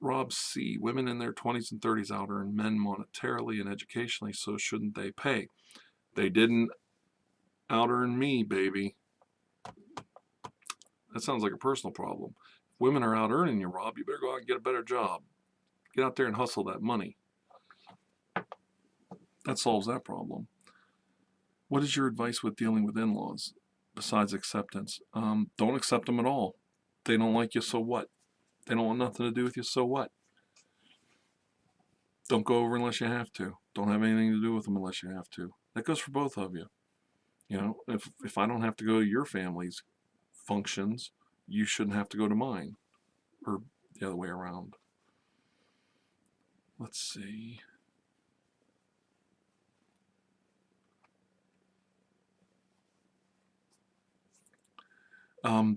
Rob C. Women in their 20s and 30s out earn men monetarily and educationally, so shouldn't they pay? They didn't out earn me, baby. That sounds like a personal problem. If women are out earning you, Rob, you better go out and get a better job. Get out there and hustle that money. That solves that problem. What is your advice with dealing with in-laws besides acceptance? Don't accept them at all. They don't like you, so what? They don't want nothing to do with you, so what? Don't go over unless you have to. Don't have anything to do with them unless you have to. That goes for both of you. You know, if I don't have to go to your family's functions, you shouldn't have to go to mine. Or the other way around. Let's see.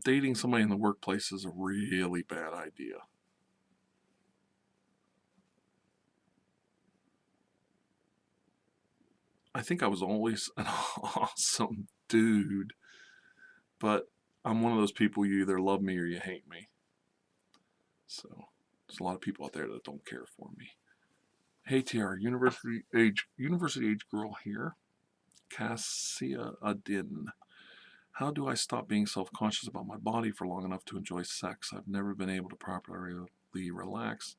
Dating somebody in the workplace is a really bad idea. I think I was always an awesome dude, but I'm one of those people, you either love me or you hate me. So there's a lot of people out there that don't care for me. Hey TR, university age girl here. Cassia Adin. How do I stop being self-conscious about my body for long enough to enjoy sex? I've never been able to properly relax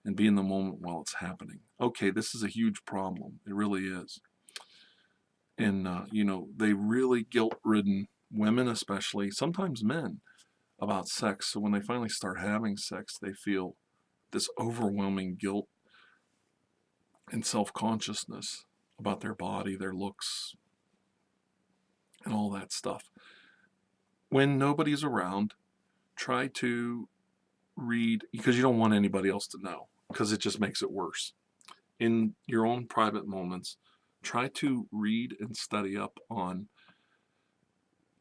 and be in the moment while it's happening. Okay, this is a huge problem. It really is. And, you know, they really guilt-ridden women especially, sometimes men, about sex. So when they finally start having sex, they feel this overwhelming guilt and self-consciousness about their body, their looks, and all that stuff. When nobody's around, try to read, because you don't want anybody else to know, because it just makes it worse. In your own private moments, try to read and study up on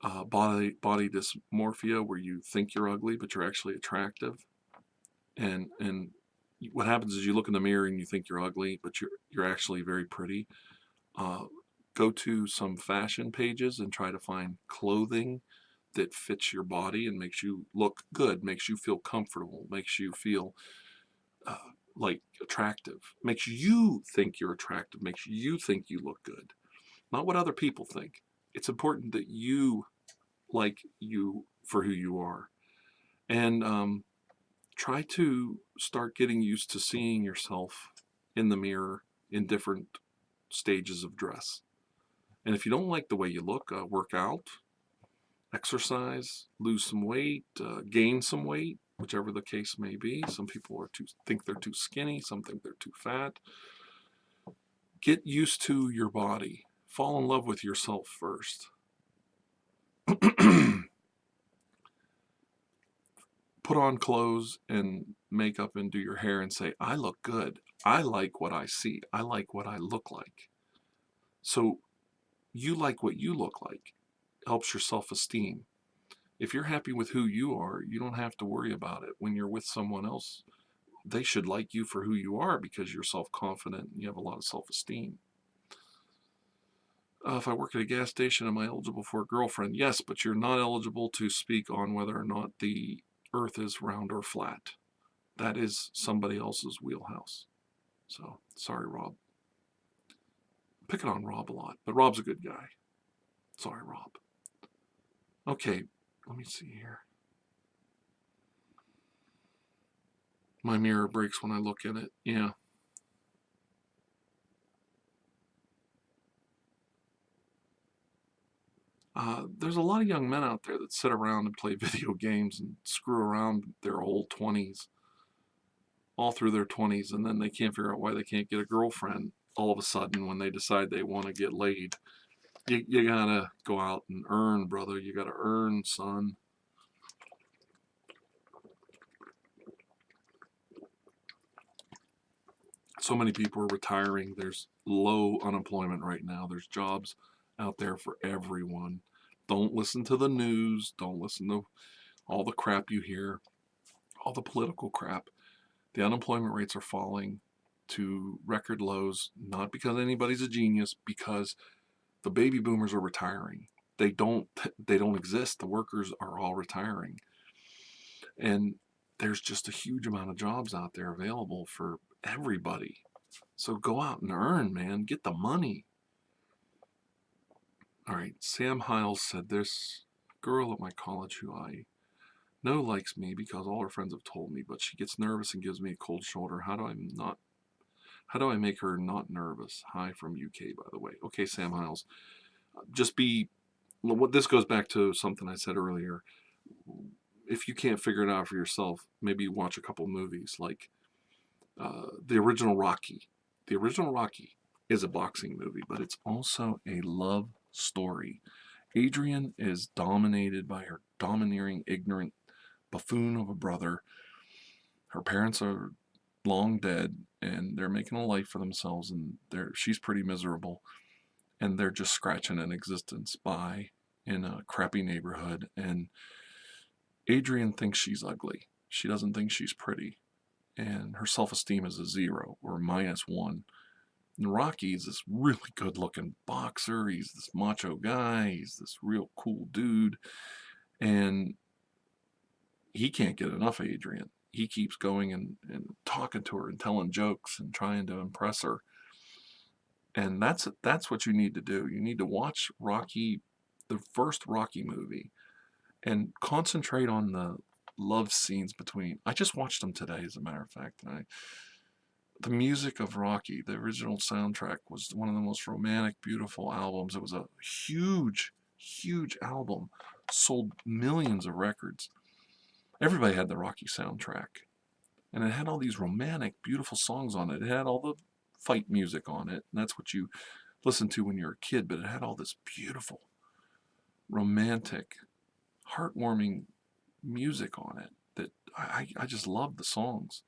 body dysmorphia, where you think you're ugly but you're actually attractive. And what happens is you look in the mirror and you think you're ugly but you're actually very pretty. uh, Go to some fashion pages and try to find clothing that fits your body and makes you look good, makes you feel comfortable, makes you feel uh, like attractive, makes you think you're attractive, makes you think you look good, not what other people think. It's important that you like you for who you are. And try to start getting used to seeing yourself in the mirror in different stages of dress. And if you don't like the way you look, work out, exercise, lose some weight, gain some weight, whichever the case may be. Some people think they're too skinny, some think they're too fat. Get used to your body. Fall in love with yourself first. Put on clothes and makeup and do your hair and say, I look good. I like what I see. I like what I look like. So you like what you look like. Helps your self-esteem. If you're happy with who you are, you don't have to worry about it. When you're with someone else, they should like you for who you are because you're self-confident and you have a lot of self-esteem. If I work at a gas station, am I eligible for a girlfriend? Yes, but you're not eligible to speak on whether or not the earth is round or flat. That is somebody else's wheelhouse. So, sorry, Rob. I'm picking on Rob a lot, but Rob's a good guy. Sorry, Rob. Okay, let me see here. My mirror breaks when I look in it. Yeah. There's a lot of young men out there that sit around and play video games and screw around their whole 20s, all through their 20s, and then they can't figure out why they can't get a girlfriend all of a sudden when they decide they want to get laid. You gotta go out and earn, brother. You gotta earn, son. So many people are retiring. There's low unemployment right now. There's jobs out there for everyone. Don't listen to the news. Don't listen to all the crap you hear, all the political crap. The unemployment rates are falling to record lows, not because anybody's a genius, because the baby boomers are retiring. They don't exist. The workers are all retiring. And there's just a huge amount of jobs out there available for everybody. So go out and earn, man. Get the money. All right, Sam Hiles said, this girl at my college who I know likes me because all her friends have told me, but she gets nervous and gives me a cold shoulder. How do I make her not nervous? Hi from UK, by the way. Okay, Sam Hiles. Just be, what this goes back to something I said earlier. If you can't figure it out for yourself, maybe watch a couple movies like the original Rocky. The original Rocky is a boxing movie, but it's also a love story. Adrian is dominated by her domineering, ignorant buffoon of a brother. Her parents are long dead, and they're making a life for themselves, and she's pretty miserable, and they're just scratching an existence by in a crappy neighborhood. And Adrian thinks she's ugly. She doesn't think she's pretty, and her self-esteem is a 0 or -1. And Rocky is this really good-looking boxer. He's this macho guy. He's this real cool dude, and he can't get enough of Adrian. He keeps going and talking to her and telling jokes and trying to impress her. And that's what you need to do. You need to watch Rocky, the first Rocky movie, and concentrate on the love scenes between. I just watched them today, as a matter of fact. The music of Rocky, the original soundtrack, was one of the most romantic, beautiful albums. It was a huge, huge album, sold millions of records. everybody had the Rocky soundtrack. And it had all these romantic, beautiful songs on it. It had all the fight music on it. And that's what you listened to when you were a kid. But it had all this beautiful, romantic, heartwarming music on it that I just loved the songs.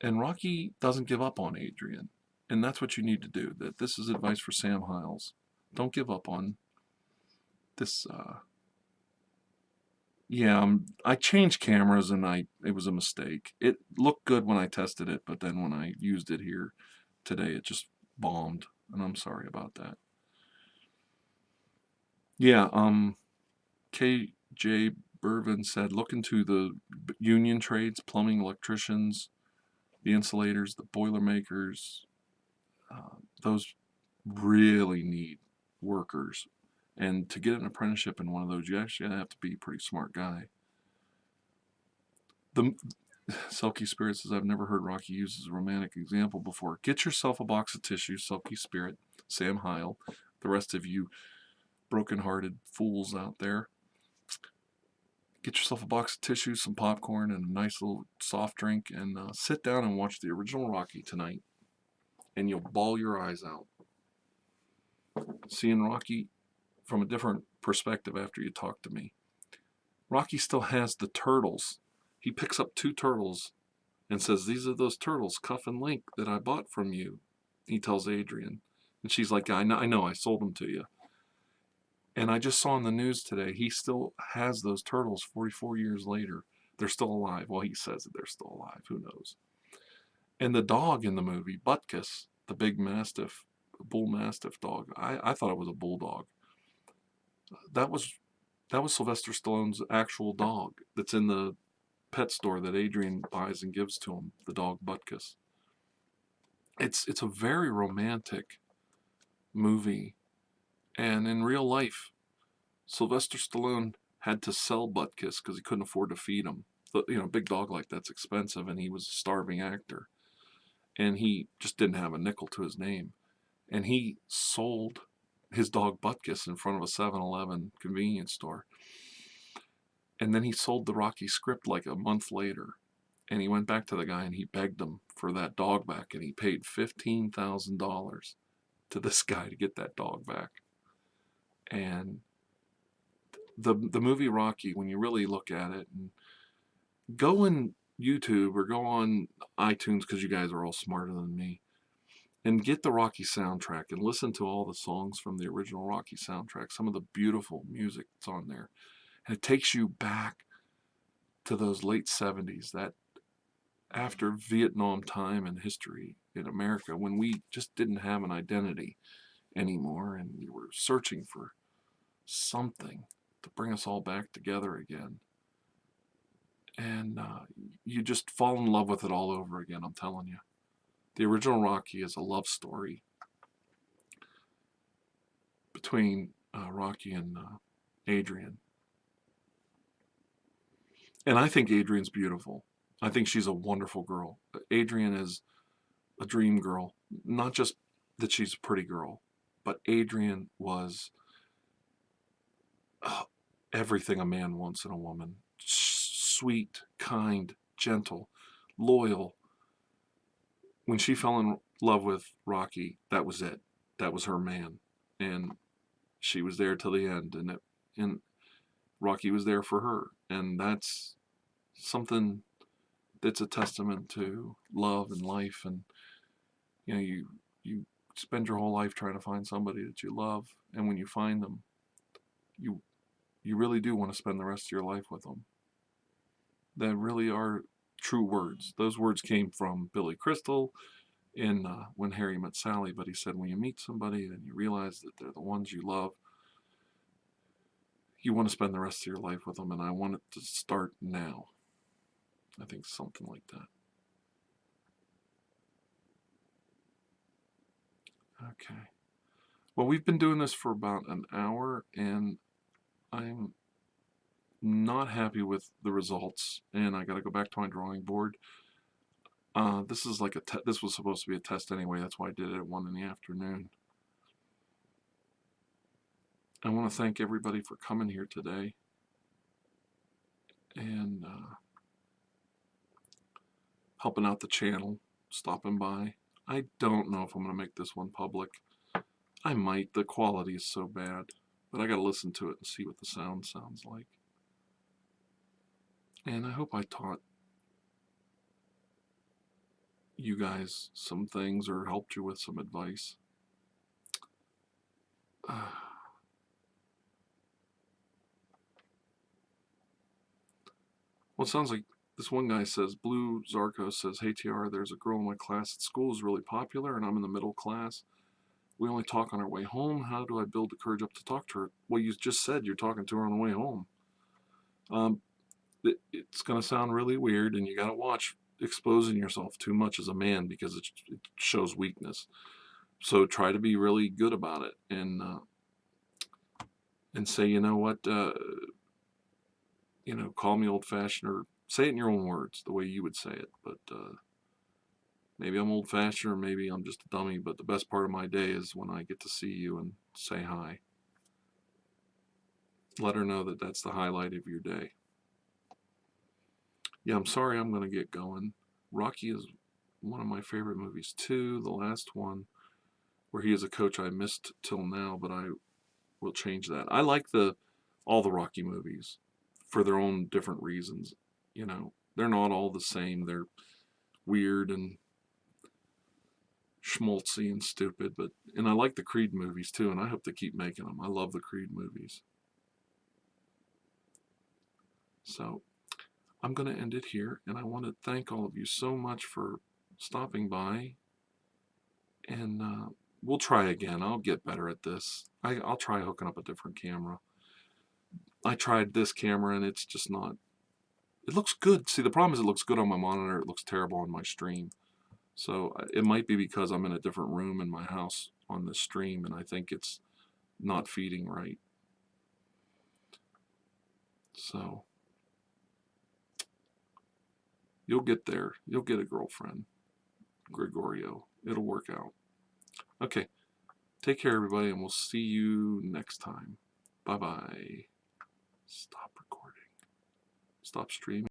And Rocky doesn't give up on Adrian. And that's what you need to do. That this is advice for Sam Hiles. Don't give up on this. I changed cameras and it was a mistake. It looked good when I tested it, but then when I used it here today, it just bombed, and I'm sorry about that. Yeah, KJ Bervin said, look into the union trades, plumbing, electricians, the insulators, the boilermakers. Those really need workers. And to get an apprenticeship in one of those, you actually have to be a pretty smart guy. The Sulky Spirit says, I've never heard Rocky used as a romantic example before. Get yourself a box of tissues, Sulky Spirit, Sam Heil, the rest of you broken-hearted fools out there. Get yourself a box of tissues, some popcorn, and a nice little soft drink, and sit down and watch the original Rocky tonight, and you'll bawl your eyes out. Seeing Rocky from a different perspective after you talk to me. Rocky still has the turtles. He picks up 2 turtles and says, these are those turtles, Cuff and Link, that I bought from you. He tells Adrian. And she's like, I know, I sold them to you. And I just saw on the news today, he still has those turtles 44 years later. They're still alive. Well, he says that they're still alive. Who knows? And the dog in the movie, Butkus, the big mastiff, bull mastiff dog, I thought it was a bulldog. That was Sylvester Stallone's actual dog that's in the pet store that Adrian buys and gives to him, the dog Butkus. It's a very romantic movie, and in real life, Sylvester Stallone had to sell Butkus because he couldn't afford to feed him. But, a big dog like that's expensive, and he was a starving actor, and he just didn't have a nickel to his name, and he sold his dog Butkus in front of a 7-Eleven convenience store, and then he sold the Rocky script like a month later. And he went back to the guy and he begged him for that dog back, and he paid $15,000 to this guy to get that dog back. And the movie Rocky, when you really look at it, and go on YouTube or go on iTunes, because you guys are all smarter than me, and get the Rocky soundtrack and listen to all the songs from the original Rocky soundtrack, some of the beautiful music that's on there. And it takes you back to those late 70s, that after Vietnam time and history in America, when we just didn't have an identity anymore, and we were searching for something to bring us all back together again. And you just fall in love with it all over again, I'm telling you. The original Rocky is a love story between Rocky and Adrian. And I think Adrian's beautiful. I think she's a wonderful girl. Adrian is a dream girl. Not just that she's a pretty girl, but Adrian was everything a man wants in a woman. Sweet, kind, gentle, loyal. When she fell in love with Rocky, that was it. That was her man. And she was there till the end. And Rocky was there for her. And that's something that's a testament to love and life. And you spend your whole life trying to find somebody that you love, and when you find them, you really do want to spend the rest of your life with them. That really are true words. Those words came from Billy Crystal in When Harry Met Sally, but he said when you meet somebody and you realize that they're the ones you love, you want to spend the rest of your life with them, and I want it to start now. I think something like that. Okay. Well, we've been doing this for about an hour, and I'm not happy with the results, and I got to go back to my drawing board. This is like this was supposed to be a test anyway. That's why I did it at 1 in the afternoon. I want to thank everybody for coming here today. and helping out the channel, stopping by. I don't know if I'm going to make this one public. I might. The quality is so bad. But I got to listen to it and see what the sound sounds like. And I hope I taught you guys some things or helped you with some advice. Well, it sounds like this one guy says, Blue Zarko says, hey TR, there's a girl in my class at school who's really popular and I'm in the middle class. We only talk on our way home. How do I build the courage up to talk to her? Well, you just said you're talking to her on the way home. It's going to sound really weird, and you got to watch exposing yourself too much as a man because it shows weakness. So try to be really good about it and say, you know what, call me old-fashioned, or say it in your own words, the way you would say it. But maybe I'm old-fashioned, or maybe I'm just a dummy, but the best part of my day is when I get to see you and say hi. Let her know that that's the highlight of your day. Yeah, I'm sorry I'm going to get going. Rocky is one of my favorite movies too. The last one where he is a coach I missed till now, but I will change that. I like all the Rocky movies for their own different reasons. They're not all the same. They're weird and schmaltzy and stupid, and I like the Creed movies too, and I hope they keep making them. I love the Creed movies. So I'm going to end it here, and I want to thank all of you so much for stopping by, and we'll try again. I'll get better at this. I'll try hooking up a different camera. I tried this camera, and it's just not... It looks good. See, the problem is it looks good on my monitor. It looks terrible on my stream. So it might be because I'm in a different room in my house on this stream, and I think it's not feeding right. So you'll get there. You'll get a girlfriend, Gregorio. It'll work out. Okay. Take care, everybody, and we'll see you next time. Bye-bye. Stop recording. Stop streaming.